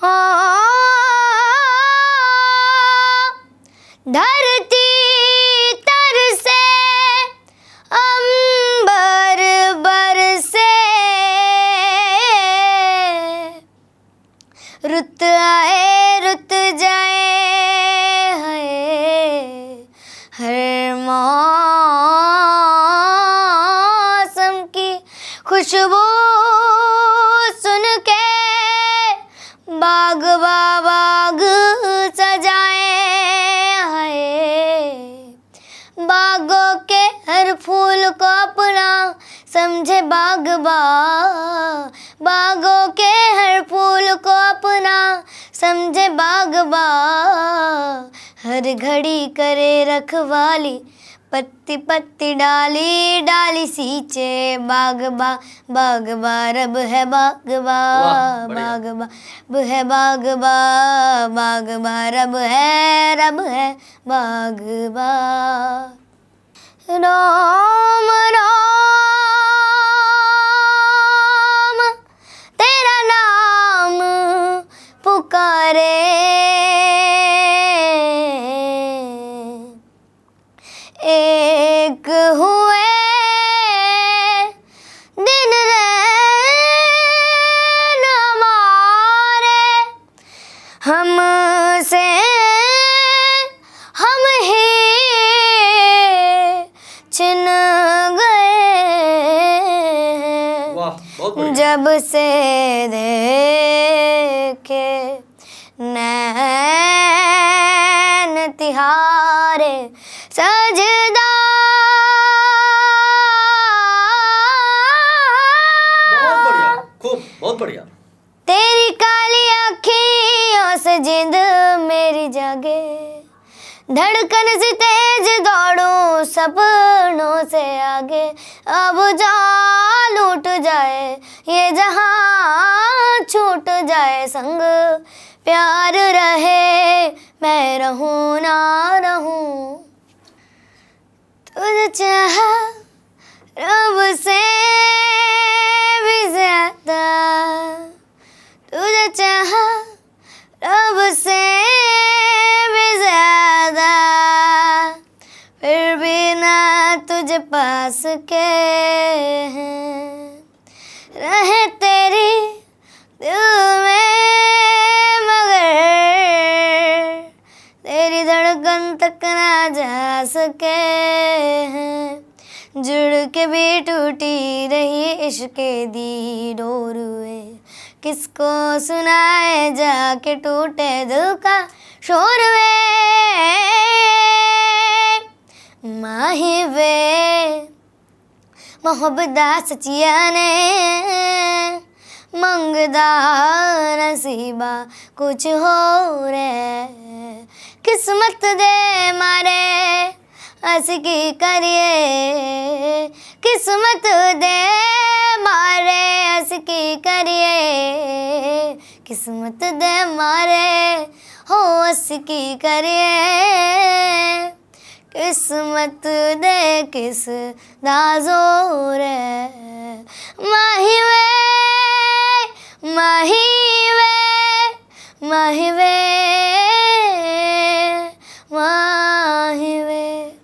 हो धरती तरसे अंबर बरसे, रुत आए रुत जाए है हर मौसम की खुशबू सुन के बाग बाग सजाए है। बागों के हर फूल को अपना समझे बागबा, बागों के हर फूल को अपना समझे बागबा, हर घड़ी करे रखवाली पत्ती पत्ती डाली डाली सींचे बागबा, बागबा रब है बागबा, बागबा रब है बागबा, बागबा रब है बागबा। राम राम तेरा नाम पुकारे, एक हुए दिन रैन हमारे, हमसे हम ही छिन गए। वाह, बहुत बढ़िया। जब से देखे नैन तिहारे सजदा, बहुत बढ़िया, खूब, बहुत बढ़िया। तेरी काली अखियों से जिंद मेरी जागे, धड़कन से तेज दौड़ूं सपनों से आगे। अब जा लूट जाए ये जहां, छूट जाए संग प्यार रहे, मैं रहूं ना रहूं। तुझे चाहा रब से भी ज्यादा, तुझे चाहा रब से भी ज्यादा, फिर भी ना तुझे पास के रहे तेरी दिल में, मगर तेरी धड़कन तक ना जा सके। जुड़ के भी टूटी रही इश्क दी डोर वे, किसको सुनाए जाके टूटे दिल का शोर वे। माही वे मोहब्बत सचिया ने मंगदा नसीबा कुछ हो रे, किस्मत दे मारे असकी करिए, किस्मत दे मारे असकी करिए, किस्मत दे मारे हो असकी करिए, किस्मत दे किस दाजोर माही वे माही वे माही